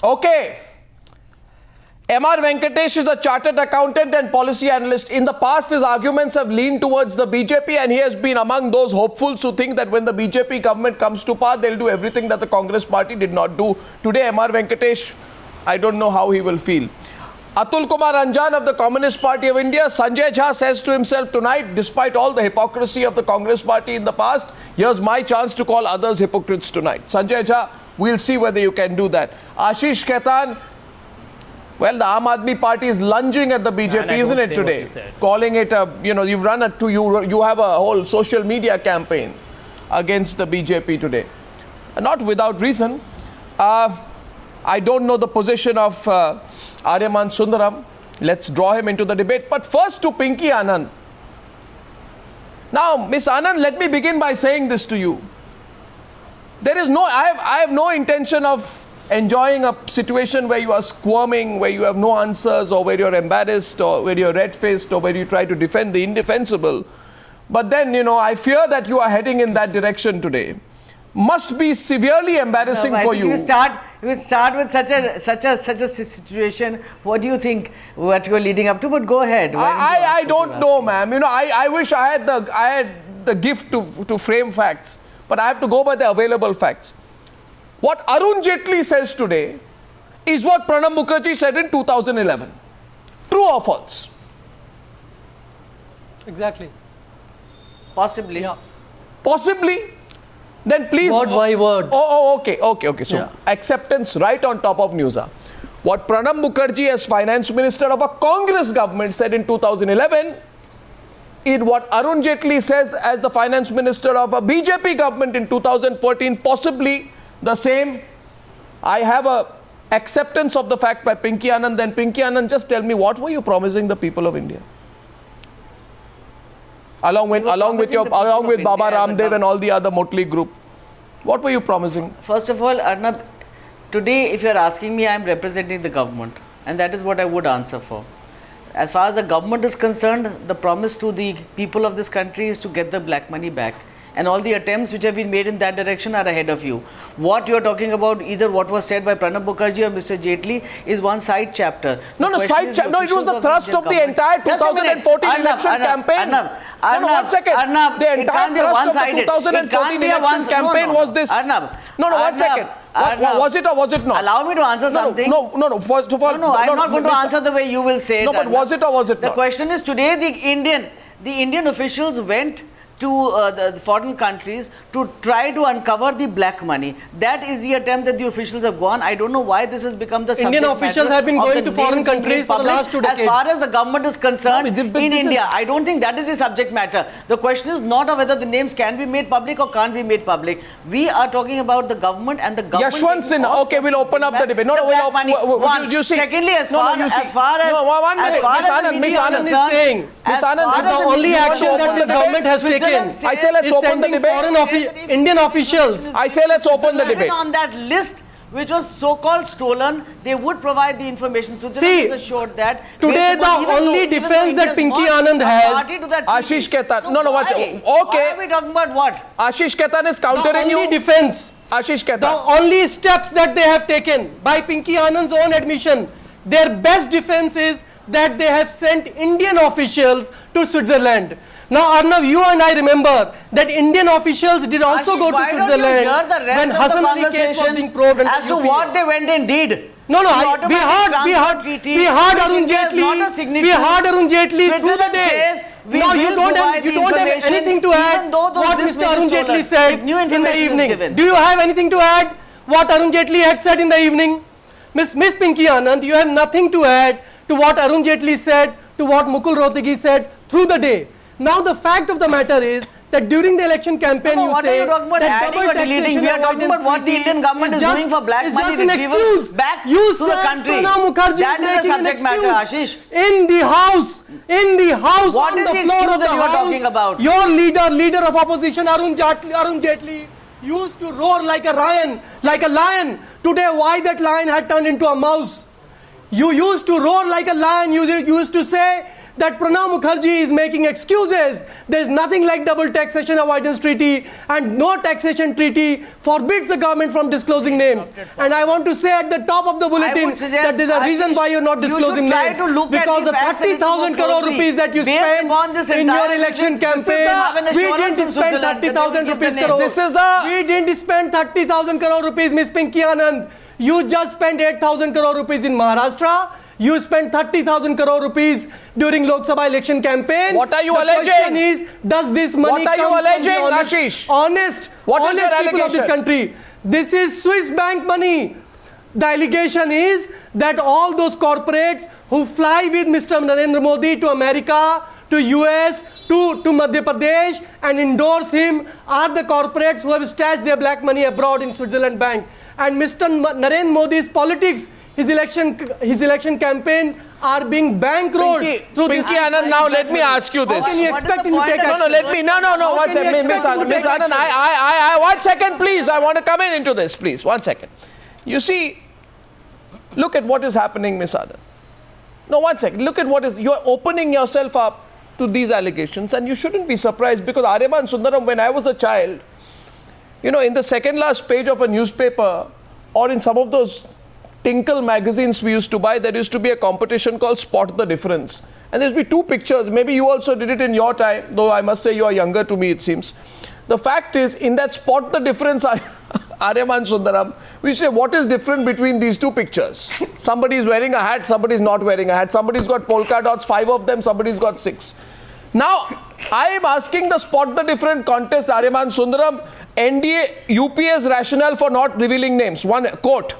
Okay. M.R. Venkatesh is a chartered accountant and policy analyst. In the past, his arguments have leaned towards the BJP, and he has been among those hopefuls who think that when the BJP government comes to power, they'll do everything that the Congress party did not do. Today, M.R. Venkatesh, I don't know how he will feel. Atul Kumar Anjan of the Communist Party of India, Sanjay Jha says to himself tonight, despite all the hypocrisy of the Congress party in the past, here's my chance to call others hypocrites tonight. Sanjay Jha, we'll see whether you can do that. Ashish Khaitan, well, the Aam Aadmi Party is lunging at the BJP, isn't it, today? Calling it a, you've run it to, you have a whole social media campaign against the BJP today. Not without reason. I don't know the position of Aryaman Sundaram. Let's draw him into the debate. But first to Pinky Anand. Now, Miss Anand, let me begin by saying this to you. There is I have no intention of enjoying a situation where you are squirming, where you have no answers, or where you're embarrassed, or where you're red-faced, or where you try to defend the indefensible. But then, I fear that you are heading in that direction today. Must be severely embarrassing for you. You start with such a situation. What do you think? What you are leading up to? But go ahead. I don't know, ma'am. I wish I had the gift to frame facts, but I have to go by the available facts. What Arun Jethmalani says today is what Pranab Mukherjee said in 2011. True or false? Exactly. Possibly. Yeah. Possibly? Then please... Word by word. Okay. So, acceptance right on top of Newshour. What Pranab Mukherjee as Finance Minister of a Congress government said in 2011 is what Arun Jethmalani says as the Finance Minister of a BJP government in 2014, possibly the same. I have a acceptance of the fact by Pinky Anand. Then Pinky Anand, just tell me, what were you promising the people of India? Along with Baba Ramdev and all the other motley group. What were you promising? First of all, Arnab, today if you are asking me, I am representing the government, and that is what I would answer for. As far as the government is concerned, the promise to the people of this country is to get the black money back. And all the attempts which have been made in that direction are ahead of you. What you are talking about, either what was said by Pranab Mukherjee or Mr. Jethmalani, is one side chapter. No, it was the thrust of the entire 2014 election campaign. One second. The entire thrust of the 2014 election campaign was this. One second. Was it or was it not? Allow me to answer something. No. First of all, I'm not going to answer the way you will say it. No, but was it or was it not? The question is, today the Indian officials went to the foreign countries to try to uncover the black money. That is the attempt that the officials have gone. I don't know why this has become the subject. Indian officials have been going to foreign countries for the last 2 decades. As far as the government is concerned, in India, I don't think that is the subject matter. The question is not of whether the names can be made public or can't be made public. We are talking about the government and the government. Yashwant Sinha, okay, we'll open up the debate. Secondly, as far as Miss Anand is saying, the only action that the government has taken, I say let's open the debate. Indian officials. I say let's open the debate. On that list, which was so-called stolen, they would provide the information. So see, assured that today the only defense that Pinky Anand has, Ashish Khaitan. So okay. Why are we talking about what? Ashish Khaitan is countering you. The only defense. Ashish Khaitan. The only steps that they have taken, by Pinky Anand's own admission, their best defense is that they have sent Indian officials to Switzerland. Now, Arnav, you and I remember that Indian officials did also go to Switzerland when Hassan Ali case was being probed as to what they went and did. No, we heard Arun Jethmalani through the day. Now you don't have anything to add what Mr. Arun Jethmalani said in the evening. Do you have anything to add what Arun Jethmalani had said in the evening? Miss Pinky Anand, you have nothing to add to what Arun Jethmalani said, to what Mukul Rohatgi said through the day. Now the fact of the matter is that during the election campaign you say that double taxation, we are talking about what the Indian government is doing for black money retrieval back to the country. That is the subject matter, Ashish. In the house, what is the excuse that you are talking about? Your leader of opposition, Arun Jethmalani, used to roar like a lion. Today, why that lion had turned into a mouse? You used to roar like a lion. You used to say that Pranab Mukherjee is making excuses. There is nothing like double taxation avoidance treaty, and no taxation treaty forbids the government from disclosing names. And I want to say at the top of the bulletin that there is a reason why you are not disclosing names. Because the 30,000 crore rupees that you spent in your election campaign, we didn't spend 30,000 rupees crore. We didn't spend 30,000 crore rupees, Ms. Pinky Anand. You just spent 8,000 crore rupees in Maharashtra. You spent 30,000 crore rupees during Lok Sabha election campaign. What are you alleging? The question is, does this money come from the honest people of this country? This is Swiss bank money. The allegation is that all those corporates who fly with Mr. Narendra Modi to America, to US, to Madhya Pradesh and endorse him are the corporates who have stashed their black money abroad in Switzerland bank. And Mr. Narendra Modi's politics, his election campaigns are being bankrolled through Pinky Anand, now let me ask you this. How can you expect him to take action? No, one second, Miss Anand, one second, please. I want to come into this, please. 1 second. You see, look at what is happening, Miss Anand. No, 1 second. Look at what is, you are opening yourself up to these allegations, and you shouldn't be surprised because Aryaman Sundaram, when I was a child, you know, in the second last page of a newspaper or in some of those Tinkle magazines we used to buy, there used to be a competition called Spot the Difference. And there used to be 2 pictures. Maybe you also did it in your time, though I must say you are younger to me, it seems. The fact is, in that Spot the Difference, Aryaman Sundaram, we say, what is different between these 2 pictures? Somebody is wearing a hat, somebody is not wearing a hat. Somebody's got polka dots, 5 of them, somebody's got 6. Now, I am asking the Spot the Different contest, Aryaman Sundaram, NDA, UPA's rationale for not revealing names. One quote.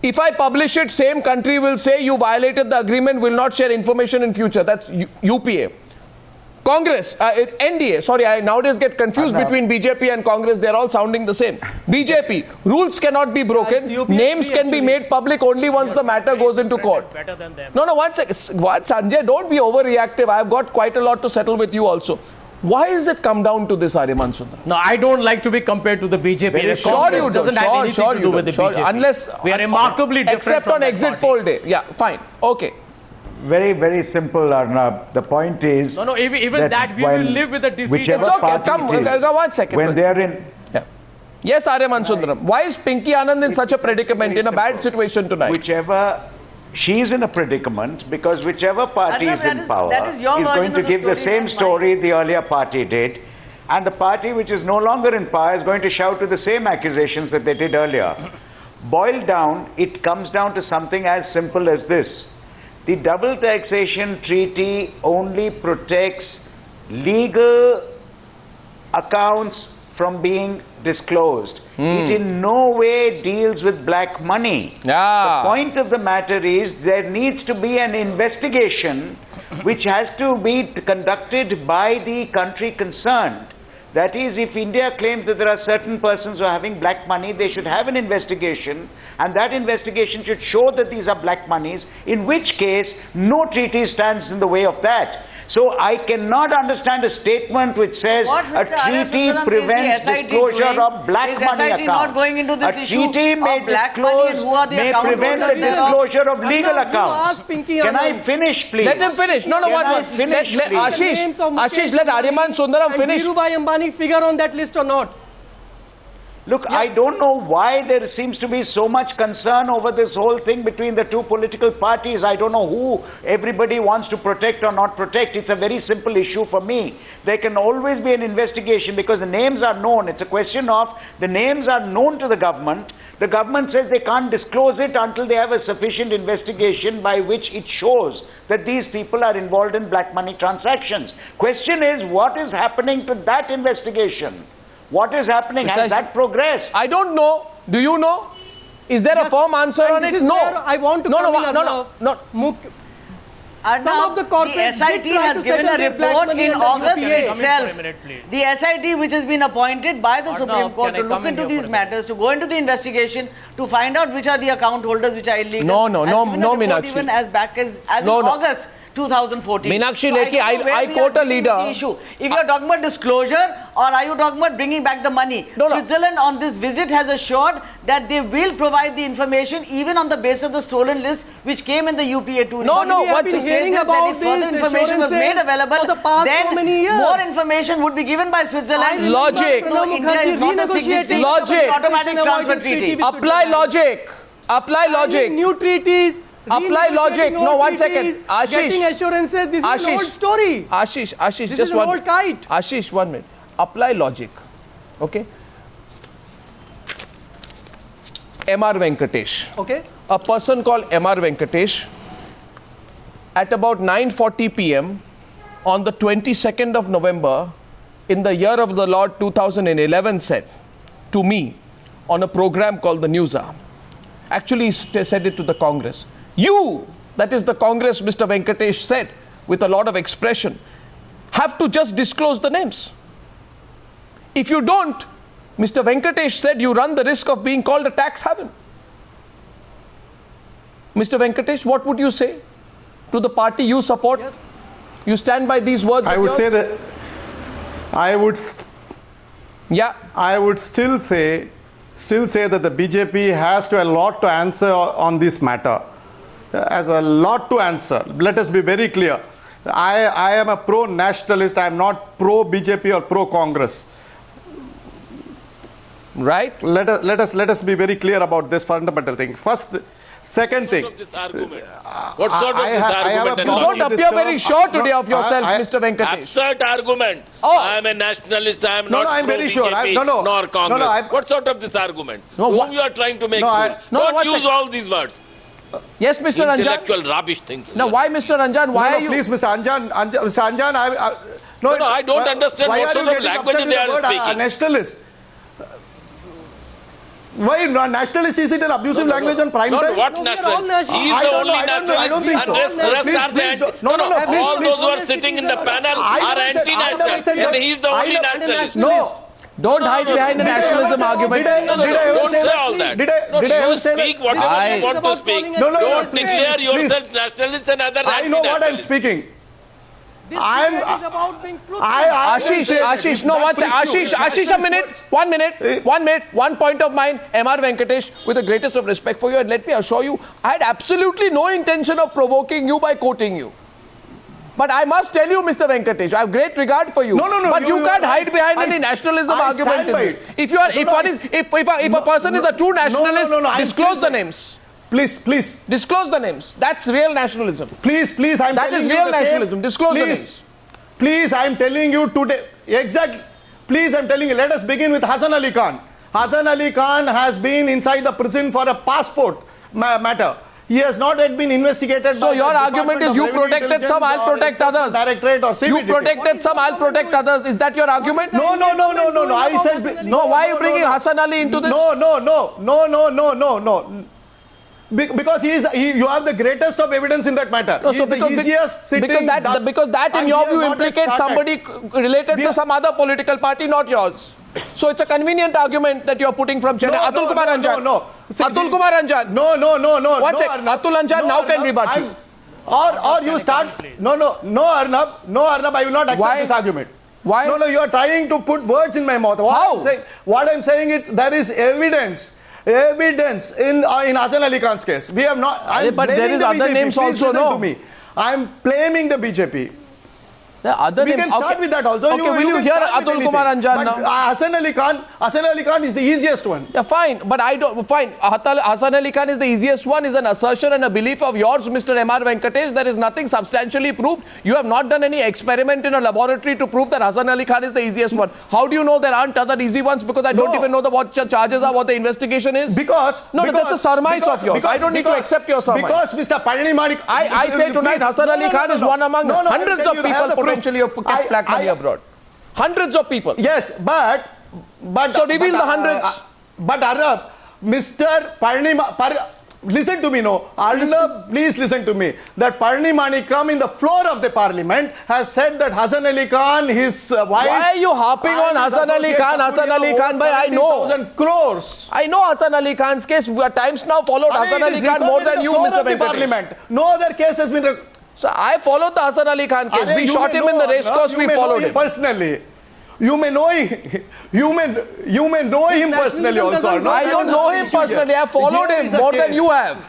If I publish it, same country will say you violated the agreement, will not share information in future. That's UPA. Congress, NDA, sorry, I nowadays get confused between BJP and Congress. They're all sounding the same. BJP, rules cannot be broken. Names can be made public only once the matter goes into court. Better than them. No, 1 second. Sanjay, don't be overreactive. I've got quite a lot to settle with you also. Why is it come down to this, Aryaman Sundaram? No, I don't like to be compared to the BJP. Sure you doesn't have anything to do with the BJP. Unless we are remarkably different except from on exit poll day. Yeah, fine. Okay. Very, very simple, Arnab. The point is... No, even that we will live with the defeat. It's okay. Come, 1 second. When they are in... Yeah. Yes, Aryaman Sundaram. Why is Pinky Anand in such a predicament, in a bad situation tonight? She is in a predicament because whichever party is in power is going to give the same story the earlier party did, and the party which is no longer in power is going to shout to the same accusations that they did earlier. Boiled down, it comes down to something as simple as this. The double taxation treaty only protects legal accounts from being disclosed. It in no way deals with black money. The point of the matter is there needs to be an investigation which has to be conducted by the country concerned. That is, if India claims that there are certain persons who are having black money, they should have an investigation, and that investigation should show that these are black monies, in which case no treaty stands in the way of that. So I cannot understand a statement which says a treaty prevents disclosure of black money accounts. Not going into this a treaty may prevent the disclosure of legal accounts. Can I finish, please? Let him finish. No, let Ashish, let Aryaman Sundaram finish. Dhirubhai Ambani figure on that list or not? Look, yes. I don't know why there seems to be so much concern over this whole thing between the 2 political parties. I don't know who everybody wants to protect or not protect. It's a very simple issue for me. There can always be an investigation because the names are known. It's a question of the names are known to the government. The government says they can't disclose it until they have a sufficient investigation by which it shows that these people are involved in black money transactions. Question is, what is happening to that investigation? What is happening? Has that progressed? I don't know. Do you know? Is there a firm answer on it? No. I want to No. Some of the corporates the SIT has given a report in August itself. The SIT which has been appointed by the Supreme Court to look into these matters, to go into the investigation, to find out which are the account holders which are illegal. No, Meenakshi. Even as back as in August. 2014. Meenakshi Lekhi, I quote a leader. If you're talking about disclosure, or are you talking about bringing back the money? Switzerland on this visit has assured that they will provide the information even on the basis of the stolen list which came in the UPA 2. What's hearing about this information was made available, for the past then so many years. More information would be given by Switzerland. Logic. India is not a signatory to the automatic transfer treaty. Apply logic. Apply logic. New treaties. Apply logic. No, 1 second. Ashish. Getting assurances. This is an old story. Ashish, this just is an old kite. Ashish, 1 minute. Apply logic. Okay. M.R. Venkatesh. Okay. A person called M.R. Venkatesh at about 9:40 p.m. on the 22nd of November in the year of the Lord 2011 said to me on a program called the Newshour. Actually, he said it to the Congress. You, that is the Congress, Mr. Venkatesh said with a lot of expression, have to just disclose the names. If you don't, Mr. Venkatesh said you run the risk of being called a tax haven. Mr. Venkatesh, what would you say to the party you support? Yes. You stand by these words? I would say that I would still say that the BJP has a lot to answer on this matter. Has a lot to answer. Let us be very clear. I am a pro-nationalist. I am not pro-BJP or pro-Congress. Right? Let us be very clear about this fundamental thing. Second thing. What sort of this argument? You don't appear very sure today of yourself, Mr. Venkatesh. Absurd argument. I am a nationalist. I am not I'm very sure. nor Congress. What sort of this argument? Whom you are trying to make Don't use all these words. Yes, Mr. Ranjan. Intellectual rubbish things. Now, why, Mr. Ranjan? Why are you? Please, Mr. Anjan. No, I don't understand what sort of language they are speaking. Nationalist. Why nationalist? Is it an abusive language on prime time? What nationalist? He is the only nationalist. I don't think so. All those who are sitting in the panel are anti-nationalists. And he is the only nationalist. No. Don't hide behind a nationalism argument. Don't say all that. Did I ever say that? Speak whatever you want to speak. Don't declare yourself nationalist and other I know what I'm speaking. This debate is about being truthful. Ashish, no, Ashish, a minute, 1 minute, 1 point of mine, M.R. Venkatesh, with the greatest of respect for you, and let me assure you, I had absolutely no intention of provoking you by quoting you. But I must tell you, Mr. Venkatesh, I have great regard for you. No. But you can't hide behind any nationalism argument in this. If a person is a true nationalist, disclose the names. Please. Disclose the names. That's real nationalism. Please, I'm that telling is you real the nationalism. same. Disclose the names. Please, I'm telling you today. Exactly. Please, I'm telling you. Let us begin with Hassan Ali Khan. Hassan Ali Khan has been inside the prison for a passport matter. He has not yet been investigated. So your argument is you protected some, I'll protect others. You protected some, I'll protect others. Is that your argument? No. I said no. Why are you bringing Hassan Ali into this? No. Because you have the greatest of evidence in that matter. No, so because that in your view implicates somebody related to some other political party, not yours. So it's a convenient argument that you are putting from Chennai. Atul Kumar Anjan. Atul Kumar Anjan. No. One second. Atul Anjan now can rebut you. Or you start. No, Arnab, I will not accept this argument. Why? No, you are trying to put words in my mouth. What I'm saying is there is evidence in Hassan Ali Khan's case. We have not. But there is other names also, no? I'm blaming the BJP. The other we can start with that also. Okay, will you hear Atul Kumar Anjan now? Hassan Ali Khan is the easiest one. Yeah, fine. But fine. Hassan Ali Khan is the easiest one, is an assertion and a belief of yours, Mr. M.R. Venkatesh. There is nothing substantially proved. You have not done any experiment in a laboratory to prove that Hassan Ali Khan is the easiest one. How do you know there aren't other easy ones? Because I don't even know what charges are, what the investigation is. Because that's a surmise of yours. I don't need to accept your surmise. Because Mr. Parnani I say tonight Hassan Ali Khan is one among hundreds of people potentially have kept black money abroad. Hundreds of people. Yes, but so reveal the hundreds. But Arnab, Mr. Parnima, listen to me, no. Arnab, please listen to me. That Parnimani come in the floor of the parliament has said that Hassan Ali Khan, his wife. Why are you harping on Hassan Ali Khan? Hassan Ali Khan, by I know. 70,000 crores. I know Hassan Ali Khan's case. Times now followed Hassan Ali Khan more than you, Mr. Venkatesh. No other case has been. So I followed the Hassan Ali Khan case. We shot him in the race course. We followed him personally. You may know him. You may know him personally also. No? I don't know him personally. I followed him more than you have.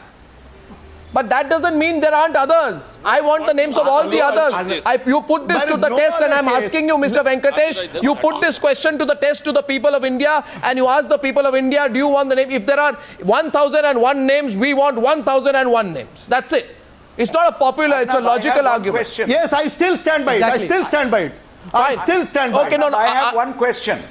But that doesn't mean there aren't others. I want the names of all the others. You put this to the test, and I'm asking you, Mr. Venkatesh, you put this question to the test to the people of India, and you ask the people of India, do you want the name? If there are 1,001 names, we want 1,001 names. That's it. It's not a popular, it's a logical argument. Yes, I still stand by it. I still stand by it. I still stand by it. No, I have one question.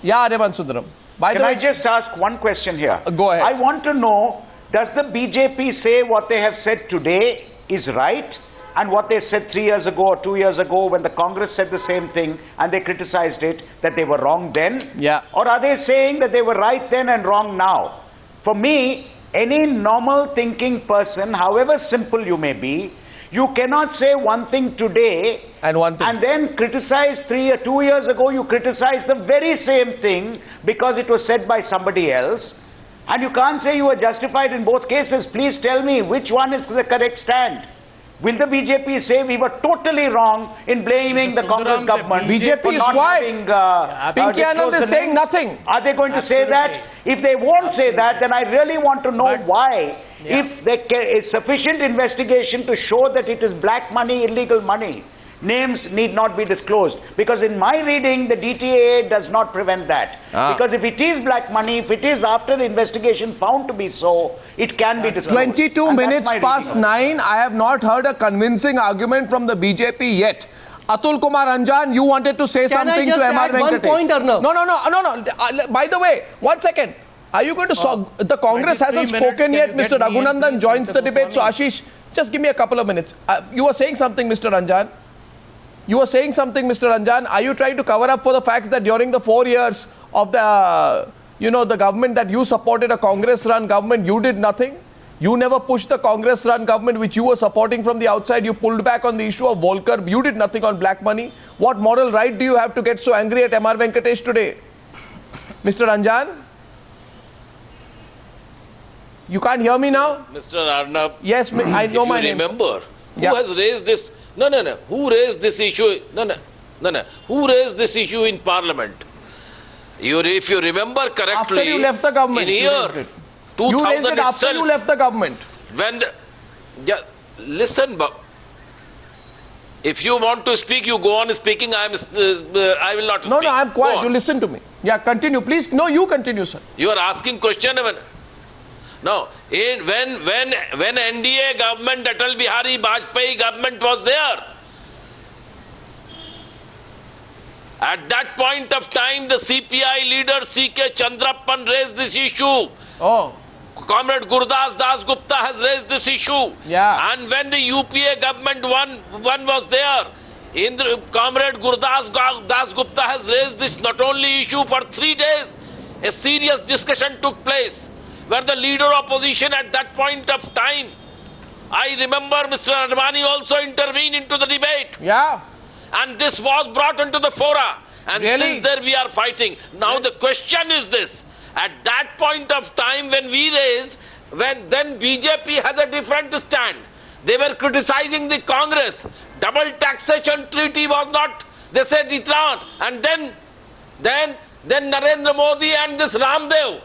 Yeah, Revan Sundaram. Can I just ask one question here? Go ahead. I want to know, does the BJP say what they have said today is right, and what they said 3 years ago or 2 years ago when the Congress said the same thing and they criticized it, that they were wrong then? Yeah. Or are they saying that they were right then and wrong now? For me, any normal thinking person, however simple you may be, you cannot say one thing today and then criticize 2 years ago, you criticize the very same thing because it was said by somebody else. And you can't say you were justified in both cases. Please tell me which one is the correct stand. Will the BJP say we were totally wrong in blaming the Congress government? BJP is quiet. Pinky Anand is saying nothing. Are they going to say that? If they won't say that, then I really want to know why. If there is sufficient investigation to show that it is black money, illegal money, names need not be disclosed. Because in my reading, the DTA does not prevent that. Because if it is black money, if it is after the investigation found to be so, it can be disclosed. 22 minutes past 9, I have not heard a convincing argument from the BJP yet. Atul Kumar Anjan, you wanted to say something to MR Venkatesh. One point, Arnav? No. By the way, 1 second. Are you going to... the Congress hasn't spoken yet. Mr. Raghunandan joins the debate. So Ashish, just give me a couple of minutes. You were saying something, Mr. Anjan. You were saying something, Mr. Anjan. Are you trying to cover up for the facts that during the 4 years of the, the government that you supported, a Congress-run government, you did nothing? You never pushed the Congress-run government which you were supporting from the outside. You pulled back on the issue of Volcker. You did nothing on black money. What moral right do you have to get so angry at MR Venkatesh today? Mr. Anjan? You can't hear me now? Mr. Arnab. Yes, I know my name. Remember, who has raised this? No. Who raised this issue? No. Who raised this issue in Parliament? If you remember correctly, after you left the government, in year 2000 you raised it after itself, you left the government. When listen, if you want to speak, you go on speaking. I will not speak. No, I'm quiet. You listen to me. Yeah, continue, please. No, you continue, sir. You are asking question. No, when NDA government, Atal Bihari Vajpayee government was there, at that point of time, the CPI leader C.K. Chandrappan raised this issue. Oh. Comrade Gurdas Das Gupta has raised this issue. Yeah. And when the UPA government one was there, Comrade Gurdas Das Gupta has raised this not only issue for 3 days, a serious discussion took place, where the leader opposition at that point of time, I remember Mr. Advani also intervened into the debate. Yeah. And this was brought into the fora. And really? since there we are fighting. Now the question is this. At that point of time when we raised, then BJP has a different stand. They were criticizing the Congress. Double taxation treaty was not, they said it not. And then Narendra Modi and this Ramdev,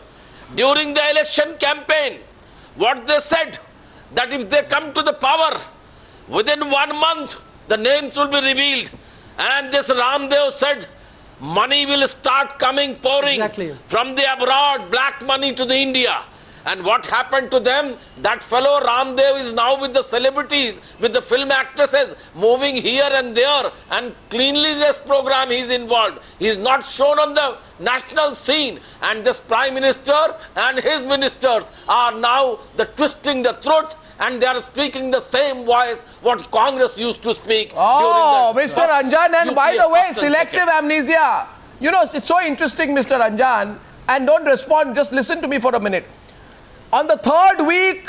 during the election campaign, what they said, that if they come to the power, within 1 month, the names will be revealed. And this Ramdev said, money will start pouring from the abroad, black money to the India. And what happened to them? That fellow Ramdev is now with the celebrities, with the film actresses, moving here and there, and cleanliness program he is involved. He is not shown on the national scene. And this Prime Minister and his ministers are now twisting the throats, and they are speaking the same voice what Congress used to speak. Oh, Mr. Anjan, and by the way, selective amnesia. It's so interesting, Mr. Anjan, and don't respond, just listen to me for a minute. On the 3rd week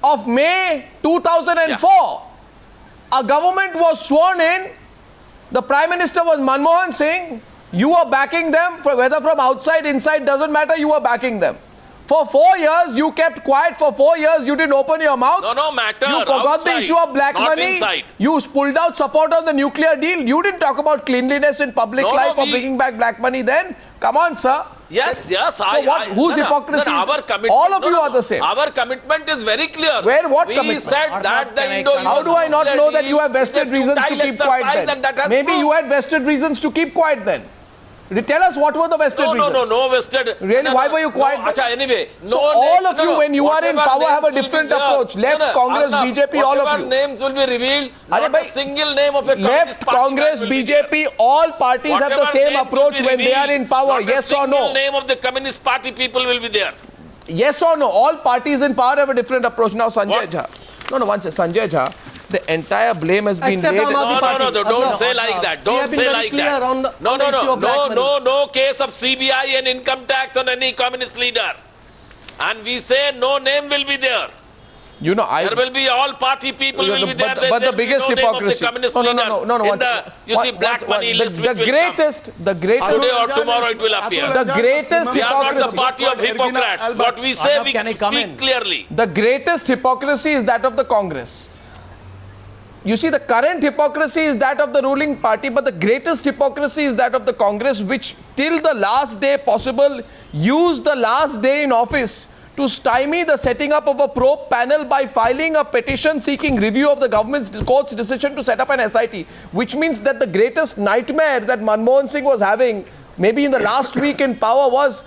of May 2004, a government was sworn in. The Prime Minister was Manmohan Singh. You were backing them, whether from outside, inside, doesn't matter, you were backing them. For 4 years, you kept quiet. For 4 years, you didn't open your mouth. No matter. You forgot the issue of black money. Inside. You pulled out support on the nuclear deal. You didn't talk about cleanliness in public life or bringing back black money then. Come on, sir. Yes. So whose hypocrisy? Our commitment, all of you are the same. Our commitment is very clear. What we commitment? We said that the Indo-US... How do I not know that you have vested reasons to keep quiet then? Maybe you had vested reasons to keep quiet then. Tell us what were the vested reasons. No vested. Really? Why were you quiet? Anyway. So all of you, when you are in power, have a different approach. Left, Congress, BJP, all of you. Names will be revealed. Not a single name of a left, Congress, BJP, all parties have the same approach when they are in power. Yes or no? The name of the Communist Party people will be there. Yes or no? All parties in power have a different approach. Now, Sanjay Jha. No, one second. Sanjay Jha. The entire blame has been laid. No, don't say like that. Don't say like that. No case of CBI and income tax on any communist leader. And we say no name will be there. You know, there will be all party people will be there. But the biggest hypocrisy. You see, black money list the greatest. Today or tomorrow it will appear. The greatest hypocrisy. We are not the party of hypocrites. What we say, we speak clearly. The greatest hypocrisy is that of the Congress. You see, the current hypocrisy is that of the ruling party, but the greatest hypocrisy is that of the Congress, which till the last day possible used the last day in office to stymie the setting up of a probe panel by filing a petition seeking review of the government's court's decision to set up an SIT, which means that the greatest nightmare that Manmohan Singh was having maybe in the last week in power was,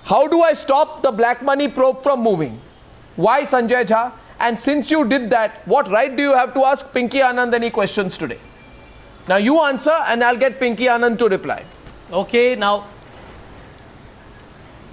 how do I stop the black money probe from moving? Why, Sanjay Jha? And since you did that, what right do you have to ask Pinky Anand any questions today? Now you answer and I'll get Pinky Anand to reply. Okay, now,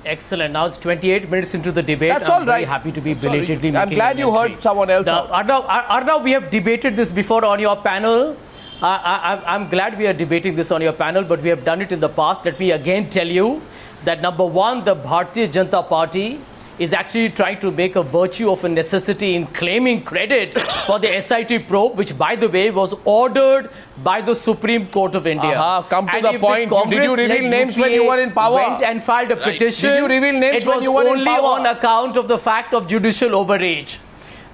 excellent. Now it's 28 minutes into the debate. That's all right. I'm very happy to be belatedly making I'm glad you heard someone else out. Arnav, we have debated this before on your panel. I'm glad we are debating this on your panel, but we have done it in the past. Let me again tell you that number one, the Bharatiya Janata Party is actually trying to make a virtue of a necessity in claiming credit for the SIT probe, which, by the way, was ordered by the Supreme Court of India. Come to the point. Did you reveal names when you were in power? Went and filed a petition. Did you reveal names when you were in power? It was only on account of the fact of judicial overreach.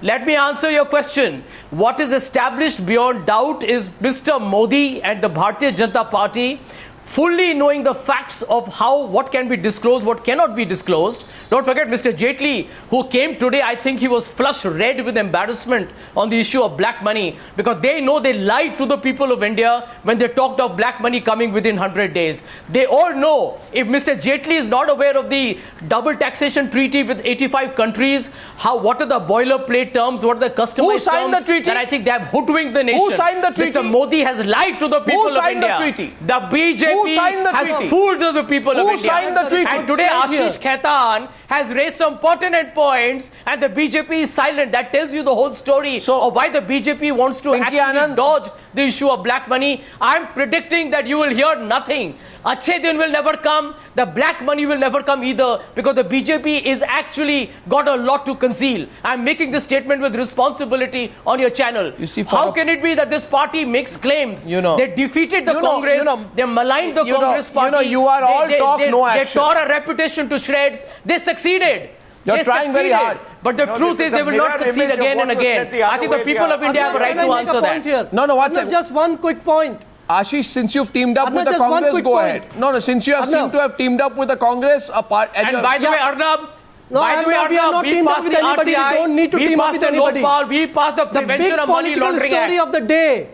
Let me answer your question. What is established beyond doubt is Mr. Modi and the Bharatiya Janata Party fully knowing the facts of what can be disclosed, what cannot be disclosed. Don't forget Mr. Jaitley, who came today, I think he was flushed red with embarrassment on the issue of black money, because they know they lied to the people of India when they talked of black money coming within 100 days. They all know, if Mr. Jaitley is not aware of the double taxation treaty with 85 countries, what are the boilerplate terms, what are the customized Who signed terms, the treaty? then I think they have hoodwinked the nation. Who signed the treaty? Mr. Modi has lied to the people of India. Who signed the treaty? The BJP has fooled the people of India. Who signed the treaty? And today Ashish Khaitan has raised some pertinent points and the BJP is silent. That tells you the whole story of why the BJP wants to actually dodge the issue of black money. I'm predicting that you will hear nothing. Achhe din will never come. The black money will never come either, because the BJP is actually got a lot to conceal. I'm making this statement with responsibility on your channel. You see, how can it be that this party makes claims? They defeated the Congress. They maligned the Congress party. You are all talk, no action. They tore a reputation to shreds. They succeeded. You're trying very hard. But the truth is they will not succeed again and again. I think the people of India have a right to answer that. No, just one quick point. Ashish, since you've teamed up with the Congress, go ahead. No, since you have seemed to have teamed up with the Congress, and by the way, Arnab, we are not teamed up with anybody. We don't need to team up with anybody. We passed the Prevention of Money Laundering Act. The big political story of the day.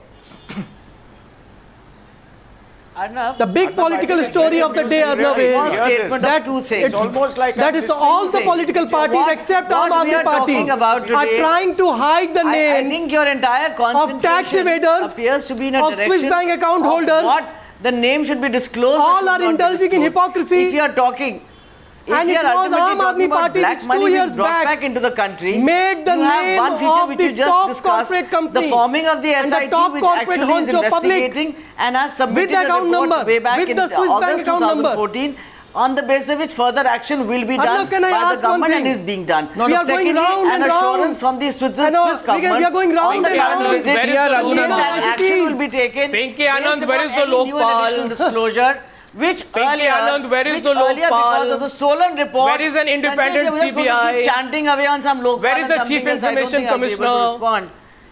The big political story of the day, Arnav, is that is all the political parties except Aam Aadmi Party are trying to hide the names of tax evaders, of Swiss bank account holders. What the name should be disclosed. All are indulging in hypocrisy. If you are talking, and it was Aam Aadmi Party which 2 years back into the country made the name of the top corporate company, the forming of the SIT, the top corporate honcho public, and has submitted with the account number, way back with in the Swiss bank account number, 2014, on the basis of which further action will be done by the government and is being done. We are going round and round. Assurance from the Swiss government. We are going round and round. That action will be taken. Pinky Anand, where is the Lokpal? Disclosure Which Pinky earlier, Anand, where is which the earlier Lokpal? because of the stolen report. Where is an independent Sanjay, CBI? Keep chanting away on some Lokpal. Where is and the something Chief else. I don't Information think I'll be able to Commissioner? respond.